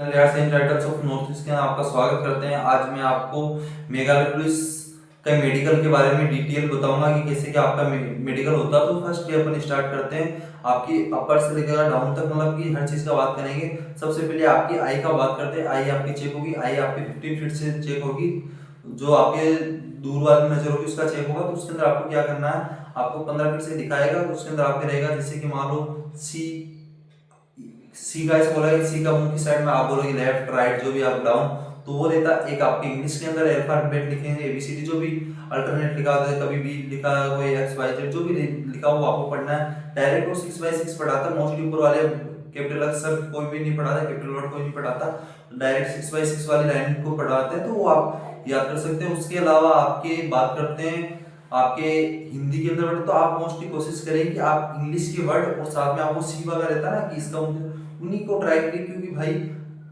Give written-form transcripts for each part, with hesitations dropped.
Writers of north east के आपका स्वागत करते हैं। आज मैं आपको मेघालय पुलिस का मेडिकल के बारे में डिटेल बताऊंगा कि कैसे क्या आपका मेडिकल होता है। तो फर्स्ट डे अपन स्टार्ट करते हैं आपकी अपर से लेकर डाउन तक, मतलब कि हर चीज का बात करेंगे। सबसे पहले आपकी आई का बात करते हैं। आई आपकी चेक होगी, आई आपकी 15 फीट से चेक होगी। जो आपके दूर वाली नजर होगी उसका चेक होगा। तो उसके अंदर आपको क्या करना है, आपको 15 फीट से दिखाएगा तो उसके अंदर आपके रहेगा, जैसे कि मान लो सी सी का ऐसे बोला है, सी का मुंह की साइड में आप बोलोगे लेफ्ट राइट जो भी आप डाउन, तो वो रहता है। एक आपके इंग्लिश के अंदर अल्फाबेट लिखेंगे एबीसीडी, जो भी अल्टरनेट लिखा होता है, कभी बी लिखा है, कोई एक्स वाई जेड जो भी लिखा हो आपको पढ़ना है। डायरेक्ट वो 6/6 पढ़ाता है। मोस्टली ऊपर वाले कैपिटल अक्षर कोई भी नहीं पढ़ाता, कैपिटल वर्ड कोई नहीं पढ़ाता, डायरेक्ट 6/6 वाली लाइन को पढ़ाते हैं, तो वो आप याद कर सकते हैं। उसके अलावा आपके बात करते हैं आपके हिंदी के अंदर वर्ड, तो आप मोस्टली कोशिश करें कि आप इंग्लिश के वर्ड और साथ में आपको सी वाला रहता है ना कि इसका उन्हीं को ट्राई करिए, क्योंकि भाई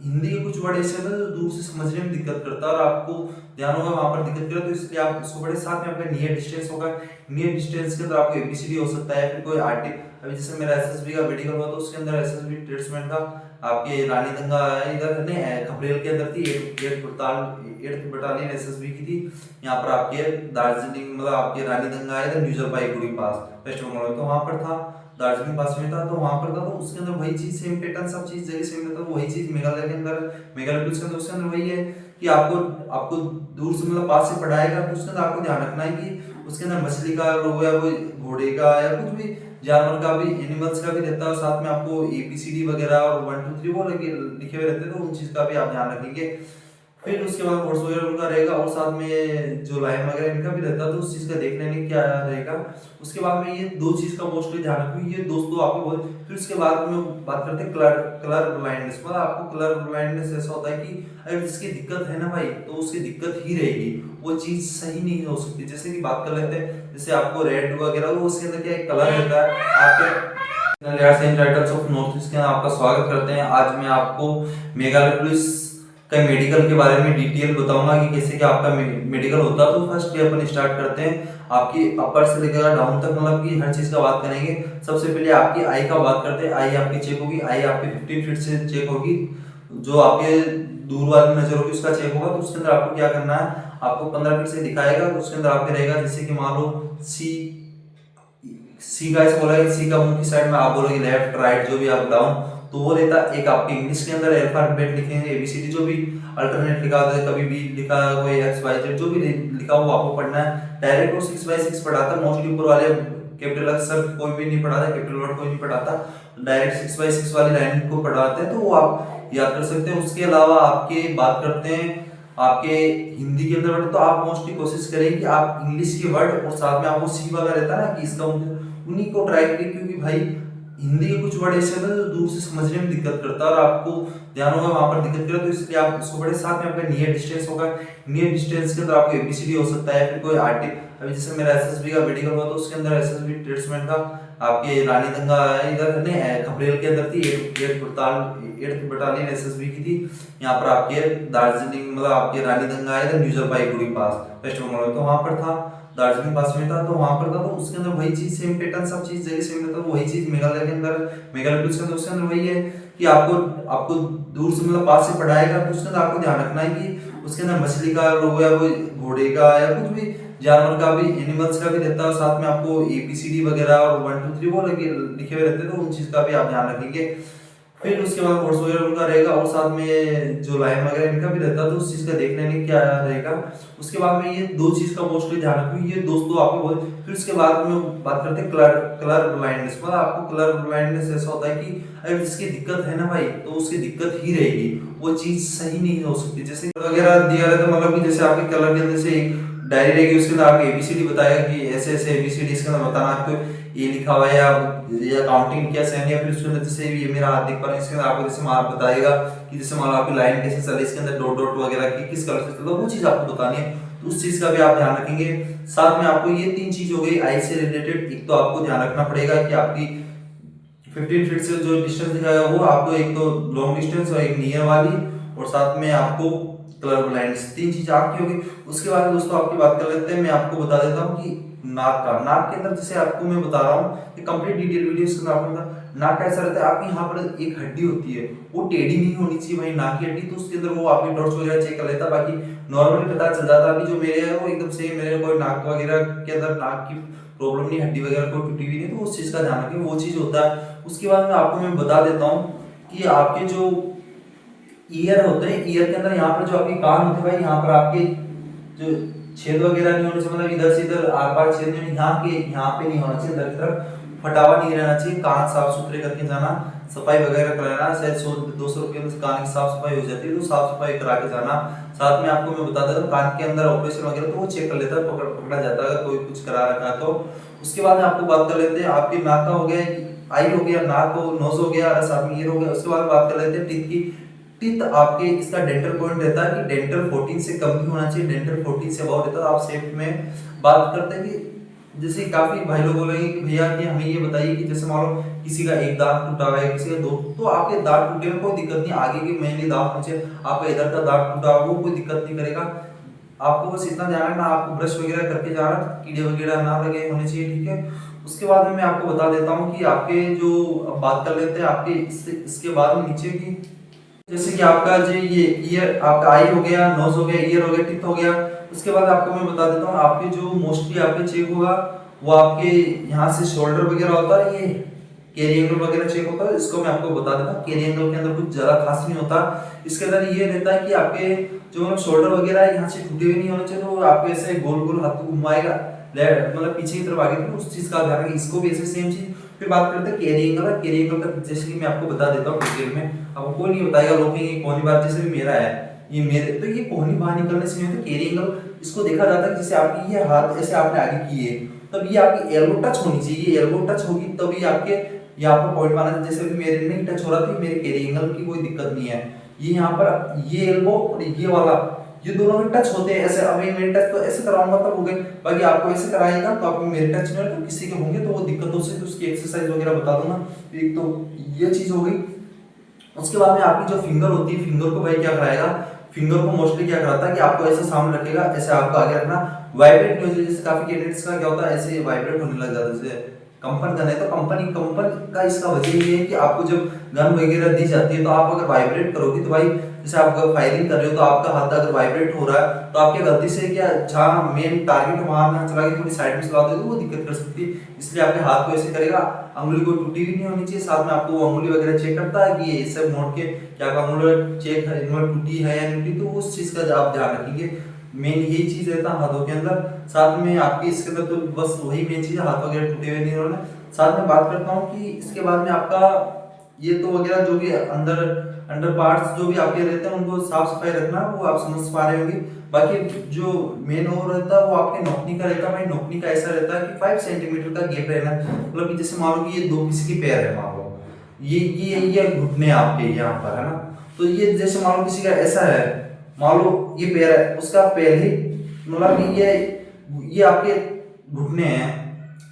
हिंदी के कुछ वर्ड ऐसे होते हैं जो दूर से समझने में दिक्कत करता है और आपको ध्यान होगा वहां पर दिक्कत करे, तो इसलिए आप उसको बड़े साथ में आपका नियर डिस्टेंस होगा। नियर डिस्टेंस के अंदर आपको एबीसीडी हो सकता है, फिर कोई आरटी। अभी जैसे मेरा एसएसबी का मेडिकल हुआ तो उसके अंदर एसएसबी ट्रेड्समैन का आपके रानी दंगा इधर नहीं खपरेल के अंदर थी, 8th बटालियन एसएसबी की थी। यहाँ पर आपके दार्जिलिंग मतलब आपके रानी दंगा आया था न्यू जलपाईगुड़ी पास वेस्ट बंगाल में, तो वहां पर था, दार्जिलिंग पास में था, तो वहां पर था। तो उसके अंदर वही चीज सेम पैटर्न सब चीज जगह सेम रहता है। वही चीज मेघालय के अंदर, मेघालय पुलिस के अंदर उसके अंदर वही है कि आपको आपको दूर से मतलब पास से पढ़ाएगा, तो उसके अंदर आपको ध्यान रखना है कि उसके अंदर मछली का लोगो या कोई घोड़े का या कुछ भी जानवर का भी, एनिमल्स का भी रहता है, और साथ में आपको एबीसीडी वगैरह और 1 2 3 वो लिखे हुए रहते हैं, तो उन चीज का भी आप ध्यान रखेंगे। फिर उसके बाद कोर्स वगैरह उनका रहेगा और साथ में जो लाइन वगैरह इनका भी रहता है, तो उस चीज का देख लेंगे क्या रहेगा। उसके बाद में ये दो चीज का मोस्टली ध्यान रखूँ, ये दोस्तों आपको बहुत। फिर उसके बाद में बात करते हैं कलर कलर ब्लाइंडनेस। मतलब आपको कलर ब्लाइंडनेस ऐसा होता है कि अगर जिसकी दिक्कत है ना भाई, तो उसकी दिक्कत ही रहेगी, वो चीज सही नहीं हो सकती। जैसे कि बात कर लेते हैं, जैसे आपको रेड वगैरह, वो उसके अंदर क्या कलर रहता है आपके राइटर्स ऑफ नॉर्थ ईस्ट के आपका स्वागत करते हैं। आज मैं आपको मेघालय पुलिस का मेडिकल के बारे में डिटेल बताऊंगा कि कैसे क्या आपका मेडिकल होता है। तो फर्स्ट डे अपन स्टार्ट करते हैं आपकी अपर से लेकर डाउन तक, मतलब कि हर चीज का बात करेंगे। सबसे पहले आपकी आई का बात करते हैं। आई आपकी चेक होगी, आई आपकी 15 फीट से चेक होगी। जो आपके दूर वाली नजर होगी उसका चेक होगा। तो उसके अंदर आपको क्या करना है, आपको 15 फीट से दिखाएगा तो उसके अंदर आपके रहेगा, जैसे कि मान लो सी सी का ऐसे बोला है, सी का मुंह की साइड में आप बोलोगे लेफ्ट राइट जो भी आप डाउन, तो वो रहता है। एक आपके इंग्लिश के अंदर अल्फाबेट लिखेंगे एबीसीडी, जो भी अल्टरनेट लिखा होता है, कभी बी लिखा है, कोई एक्स वाई जेड जो भी लिखा हो आपको पढ़ना है। डायरेक्ट वो 6/6 पढ़ाता है। मोस्टली ऊपर वाले कैपिटल अक्षर कोई भी नहीं पढ़ाता, कैपिटल वर्ड कोई नहीं पढ़ाता, डायरेक्ट 6/6 वाली लाइन को पढ़ाते हैं, तो वो आप याद कर सकते हैं। उसके अलावा आपके बात करते हैं आपके हिंदी के अंदर वर्ड, तो आप मोस्टली कोशिश करें कि आप इंग्लिश के वर्ड और साथ में आपको सी वाला रहता है ना कि इसका उन्हीं को ट्राई करिए, क्योंकि भाई हिंदी के कुछ वर्ड ऐसे होते हैं जो दूर से समझने में दिक्कत करता है और आपको ध्यान होगा वहां पर दिक्कत करे, तो इसलिए आप उसको बड़े साथ में आपका नियर डिस्टेंस होगा। नियर डिस्टेंस के अंदर आपको एबीसीडी हो सकता है, फिर कोई आरटी। अभी जैसे मेरा एसएसबी का मेडिकल हुआ तो उसके अंदर एसएसबी ट्रेड्समैन का आपके रानी दंगा इधर नहीं खपरेल के अंदर थी, 8th बटालियन एसएसबी की थी। यहाँ पर आपके दार्जिलिंग मतलब आपके रानी दंगा आया था न्यू जलपाईगुड़ी पास वेस्ट बंगाल में, तो वहां पर था, दार्जिलिंग पास में था, तो वहां पर था। तो उसके अंदर वही चीज सेम पैटर्न सब चीज जगह सेम रहता है। वही चीज मेघालय के अंदर, मेघालय पुलिस के अंदर उसके अंदर वही है कि आपको आपको दूर से मतलब पास से पढ़ाएगा, तो उसके अंदर आपको ध्यान रखना है कि उसके अंदर मछली का लोगो या कोई घोड़े का या कुछ भी जानवर का भी, एनिमल्स का भी रहता है, साथ में आपको एबीसीडी वगैरह और 1 2 3 वो लिखे हुए रहते हैं, तो उन चीज का भी आप ध्यान रखेंगे। फिर उसके बाद कोर्स वगैरह उनका रहेगा और साथ में जो लाइन वगैरह इनका भी रहता है, तो उस चीज का देख लेंगे क्या रहेगा। उसके बाद में ये दो चीज का मोस्टली ध्यान रखो, ये दोस्तों आपको बहुत। फिर उसके बाद में बात करते हैं कलर कलर ब्लाइंडनेस। मतलब आपको कलर ब्लाइंडनेस ऐसा होता है कि अगर जिसकी दिक्कत है ना भाई, तो उसकी दिक्कत ही रहेगी, वो चीज सही नहीं हो सकती। जैसे वगैरह दिया रहता है, मतलब कि जैसे आपके कलर के अंदर से एक डायरी रहेगी, उसके अंदर आपको एबीसीडी बताएगा कि ऐसे ऐसे एबीसीडी इसके अंदर बताना, आपको ये लिखा हुआ है या काउंटिंग क्या सेंड, या फिर उसके अंदर जैसे ये मेरा हाथ दिख पा रहा है, इसके अंदर आपको जैसे मार्क बताएगा कि जैसे मान लो आपकी लाइन कैसे चले, इसके अंदर डॉट डॉट वगैरह की किस कलर से चलता है, वो चीज आपको बतानी है, तो उस चीज का भी आप ध्यान रखेंगे। साथ में आपको ये 3 चीज हो गई आई से रिलेटेड। एक तो आपको ध्यान रखना पड़ेगा कि आपकी 15 फीट से जो डिस्टेंस दिखाएगा वो आपको एक तो लॉन्ग डिस्टेंस और एक नियर वाली, और साथ में आपको कलर ब्लाइंड्स, 3 चीज आपकी होगी। उसके बाद दोस्तों आपकी बात कर लेते हैं, मैं आपको बता देता हूँ कि नाक के अंदर जैसे आपको मैं बता रहा हूँ कि कंप्लीट डिटेल वीडियो इसके अंदर आपको नाक का ऐसा रहता है आपकी यहाँ पर एक हड्डी होती है वो टेढ़ी नहीं होनी चाहिए भाई, नाक की हड्डी, तो उसके अंदर वो आपकी डॉट्स वगैरह चेक कर लेता है। बाकी नॉर्मली पता चल जाता है। अभी जो मेरे है वो एकदम से मेरे कोई नाक वगैरह के अंदर नाक की प्रॉब्लम नहीं, हड्डी वगैरह कोई टूटी हुई नहीं, तो उस चीज का ध्यान रखें, वो चीज होता है। उसके बाद में आपको मैं बता देता हूँ कि आपके जो ईयर होते हैं, ईयर के अंदर यहाँ पर जो आपके कान होते हैं भाई, यहाँ पर आपके जो छेद वगैरह नहीं होने से, मतलब इधर से इधर आर पार छेद नहीं, यहाँ पे नहीं होना चाहिए, इधर की तरफ फटावा नहीं रहना चाहिए। कान साफ सुथरे करके जाना, सफाई वगैरह कराना, शायद 100-200 रुपये में कान की साफ सफाई हो जाती है, तो साफ सफाई करा के जाना। साथ में आपको मैं बता देता हूँ कान के अंदर ऑपरेशन वगैरह तो वो चेक कर लेता है, पकड़ा जाता है अगर कोई कुछ करा रखा है तो। उसके बाद आपको बात कर लेते हैं, आपकी नाक का हो गया, आई हो गया, नाक हो, नोज हो गया, ईयर हो गया। उसके बाद बात कर लेते हैं टीथ की। टीथ आपके इसका डेंटल पॉइंट रहता है कि डेंटल 14 से कम नहीं होना चाहिए, डेंटल 14 से अबव रहता है। आप सेफ में बात करते हैं कि जैसे काफी भाई लोग बोलेंगे कि भैया कि हमें ये बताइए कि जैसे मान लो किसी का एक दांत टूटा हुआ है, किसी का दो, तो आपके दांत टूटे में कोई दिक्कत नहीं, आगे के मेनली दांत नीचे आपका इधर का दांत टूटा हुआ वो कोई दिक्कत नहीं करेगा। आपको बस इतना ध्यान रखना, आपको ब्रश वगैरह करके जाना, कीड़े वगैरह ना लगे होने चाहिए, ठीक है। उसके बाद में मैं आपको बता देता हूँ कि आपके जो बात कर लेते हैं आपके इसके बाद में नीचे की, जैसे कि आपका जो ये ईयर, आपका आई हो गया, नोज हो गया, ईयर हो गया, टिप हो गया। उसके बाद आपको मैं बता देता हूँ आपके जो मोस्टली आपके चेक होगा वो आपके यहाँ से शोल्डर वगैरह होता है, ये कैरी एंगल वगैरह चेक होता है, इसको मैं आपको बता देता हूँ। कैरी एंगल के अंदर कुछ ज्यादा खास नहीं होता, इसके अंदर ये रहता है कि आपके जो मतलब शोल्डर वगैरह है यहाँ से टूटे हुए नहीं होने चाहिए, तो आपके ऐसे गोल गोल हाथ को घुमाएगा, मतलब पीछे की तरफ आगे, तो उस चीज का ध्यान रखें। इसको भी ऐसे सेम चीज। फिर बात करते हैं कैरी एंगल। कैरी एंगल का जैसे कि मैं आपको बता देता हूँ डिटेल में, आपको कोई नहीं बताएगा, लोग कहेंगे कोहनी बार, जैसे भी मेरा है ये मेरे, तो ये कोहनी बाहर निकलने से नहीं होता। कैरी एंगल इसको देखा जाता है जैसे आपकी ये हाथ ऐसे आपने आगे किए तब ये आपकी एल्बो टच होनी चाहिए, ये एल्बो टच होगी तभी आपके यहाँ पर पॉइंट माना जाए। जैसे भी मेरे नहीं टच हो रहा था, मेरे कैरी एंगल की कोई दिक्कत नहीं है। ये यहाँ पर ये एल्बो और ये वाला, ये दोनों में टच होते हैं ऐसे। अभी मेरे टच तो ऐसे कराऊंगा तब हो गए, बाकी आपको ऐसे कराएगा तो आपको मेरे टच में, तो किसी के होंगे तो वो दिक्कत हो सकती है, उसकी एक्सरसाइज वगैरह बता दूंगा। एक तो ये चीज हो गई। उसके बाद में आपकी जो फिंगर होती है, फिंगर को भाई क्या कराएगा, फिंगर को मोस्टली क्या कराता है कि आपको ऐसे सामने रखेगा, ऐसे आपको आगे रखना, वाइब्रेट नहीं होती। जैसे काफी कैंडिडेट्स का क्या होता है ऐसे वाइब्रेट होने लग जाता है, जैसे कंपन गन है तो कंपन का इसका वजह ये है कि आपको जब गन वगैरह दी जाती है तो आप अगर वाइब्रेट करोगे तो भाई जैसे आप फायरिंग कर रहे हो तो आपका हाथ अगर वाइब्रेट हो रहा है तो आपकी गलती से क्या जहाँ मेन टारगेट वहां ना चला के थोड़ी साइड में चला दो तो वो दिक्कत कर सकती है। इसलिए आपके हाथ को ऐसे करेगा, अंगुली को टूटी भी नहीं होनी चाहिए। साथ में आपको वो अंगुली वगैरह चेक करता है कि ये सब मोड़ के क्या अंगुली चेक है, टूटी है या नहीं टूटी, तो उस चीज का आप ध्यान रखेंगे। मेन यही चीज रहता है हाथों के अंदर। साथ में आपकी इसके अंदर तो बस वही मेन चीज है, हाथ वगैरह टूटे हुए नहीं होने। साथ में बात करता हूँ कि इसके बाद में आपका ये तो वगैरह जो भी अंडर पार्ट्स जो भी आपके रहते हैं उनको साफ सफाई रखना, वो आप समझ पा रहे होंगे। बाकी जो मेन और रहता है वो आपके नौकनी का रहता है। भाई नौकनी का ऐसा रहता है कि 5 सेंटीमीटर का गैप रहना, मतलब कि जैसे मान लो कि ये दो किसी की पैर है, मान लो ये घुटने आपके यहाँ पर है ना, तो ये जैसे मान लो किसी का ऐसा है, मान लो ये पैर है, उसका पैर ही मतलब कि ये आपके घुटने हैं,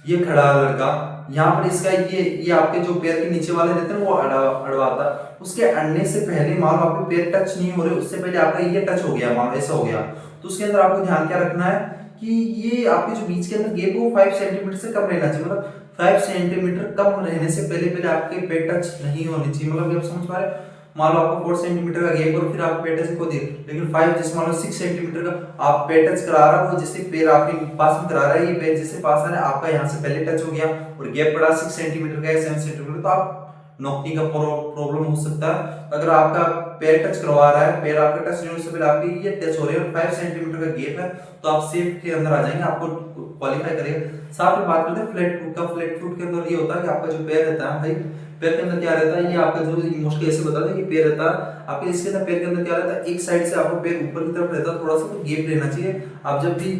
ये खड़ा लड़का यहाँ पर इसका ये आपके जो पैर के नीचे वाले रहते हैं वो अड़वाता है। उसके अड़ने से पहले मान लो आपके पैर टच नहीं हो रहे, उससे पहले आपका ये टच हो गया, मान लो ऐसा हो गया, तो उसके अंदर आपको ध्यान क्या रखना है कि ये आपके जो बीच के अंदर गैप है वो 5 सेंटीमीटर से कम रहना चाहिए। मतलब 5 सेंटीमीटर कम रहने से पहले आपके पैर टच नहीं होनी चाहिए। मतलब आप समझ पा रहे हैं, मान लो आपको 4 सेंटीमीटर का गैप और फिर आप पैर टच को दे, लेकिन 5 जैसे मान लो 6 सेंटीमीटर का आप पैर टच करा रहा है, वो जैसे पैर आपके पास में करा रहा है, ये पैर जैसे पास आ रहा है आपका यहाँ से पहले टच हो गया और गैप पड़ा 6 सेंटीमीटर का या 7 सेंटीमीटर, तो आप नौकरी का प्रॉब्लम हो सकता है। अगर आपका पैर टच करवा रहा है, पैर आपका टच नहीं होने से पहले आपके ये टच हो रहे हैं, 5 सेंटीमीटर का गैप है, तो आप सेफ के अंदर आ जाएंगे, आपको क्वालिफाई करेगा। साथ में बात करते हैं फ्लैट फुट का। फ्लैट फुट के अंदर ये होता है कि आपका जो पैर रहता है भाई, पैर के अंदर क्या रहता है, ये आपका जो मोस्टली ऐसे बता दें कि पैर रहता है आपके, इसके अंदर पैर के अंदर क्या रहता है, एक साइड से आपको पैर ऊपर की तरफ रहता है, थोड़ा सा तो गैप रहना चाहिए। आप जब भी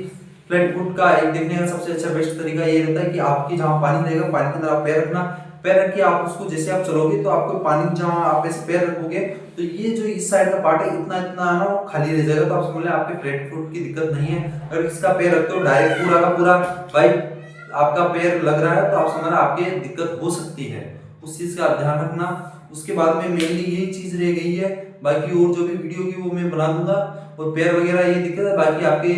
फ्लैट फुट का एक देखने का सबसे अच्छा बेस्ट तरीका ये रहता है कि आपकी जहाँ पानी रहेगा, पानी के अंदर आप पैर रखना, पैर रख के आप उसको जैसे आप चलोगे तो आपको पानी जहाँ आप ऐसे पैर रखोगे तो ये जो इस साइड का पार्ट है इतना इतना ना वो खाली रह जाएगा, तो आप समझ लें आपके फ्लैट फुट की दिक्कत नहीं है। अगर इसका पैर रखते हो डायरेक्ट पूरा का पूरा भाई आपका पैर लग रहा है तो आप समझना आपके दिक्कत हो सकती है, उस चीज का ध्यान रखना। उसके बाद में मेनली यही चीज रह गई है, बाकी और जो भी वीडियो की वो मैं बना दूंगा। और पैर वगैरह ये दिक्कत है, बाकी आपके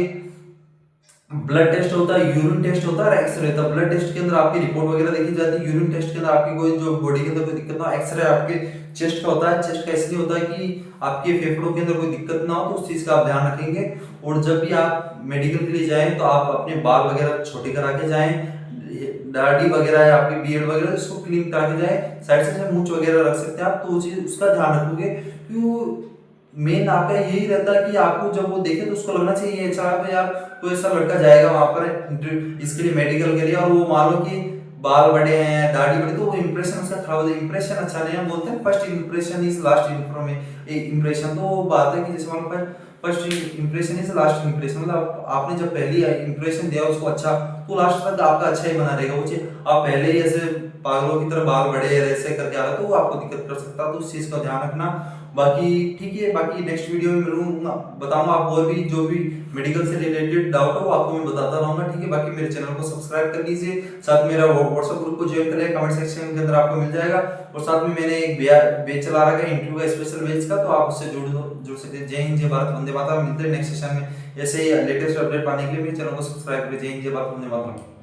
ब्लड टेस्ट होता है, यूरिन टेस्ट होता है और एक्सरे होता है। ब्लड टेस्ट के अंदर आपकी रिपोर्ट वगैरह देखी जाती है, यूरिन टेस्ट के अंदर आपकी कोई जो बॉडी के अंदर कोई दिक्कत ना हो, एक्सरे आपके चेस्ट का होता है। चेस्ट का इसलिए होता है कि आपके फेफड़ों के अंदर कोई दिक्कत ना हो, तो उस चीज का आप ध्यान रखेंगे। और जब भी आप मेडिकल के लिए जाएं तो आप अपने बाल वगैरह छोटे करा के जाएं, दाढ़ी वगैरह है आपकी, बियर्ड वगैरह, इसको क्लीन करा के जाएं। साइड से मूंछ वगैरह रख सकते हैं आप, तो वो चीज उसका ध्यान रखोगे। क्यों मेन आपका यही रहता है कि आपको जब वो देखे तो उसको लगना चाहिए अच्छा है यार, तो ऐसा लड़का जाएगा वहां पर इसके लिए, मेडिकल के लिए, और वो मान लो कि बाल बड़े हैं, दाढ़ी बड़ी, तो वो इंप्रेशन उसका खराब हो जाए। इंप्रेशन अच्छा नहीं है, बोलते हैं first impression is last impression. तो वो बात है कि जैसे मान लो first impression is last impression, मतलब आपने जब पहली इंप्रेशन दिया उसको अच्छा, तो लास्ट तक आपका अच्छा ही बना रहेगा। वो चीज आप पहले ही ऐसे पागलों की तरह बाल बड़े ऐसे करके आ रहा, तो वो आपको दिक्कत कर सकता है, तो उस चीज का ध्यान रखना। बाकी ठीक है, बाकी नेक्स्ट वीडियो में मिलूंगा, बताऊंगा आपको और भी जो भी मेडिकल से रिलेटेड डाउट हो वो आपको मैं बताता रहूंगा, ठीक है। बाकी मेरे चैनल को सब्सक्राइब कर लीजिए, साथ मेरा व्हाट्सएप ग्रुप को ज्वाइन कर लिया, कमेंट सेक्शन के अंदर आपको मिल जाएगा। और साथ में मैंने एक बैच चला रखा है इंटरव्यू का, स्पेशल बैच का, तो आप उससे जुड़ सकते हैं। जय हिंद, जय भारत, वंदे मातरम। मिलते हैं नेक्स्ट सेशन में ऐसे ही लेटेस्ट अपडेट पाने के लिए मेरे चैनल को सब्सक्राइब करिए। जय हिंद, जय भारत, वंदे मातरम।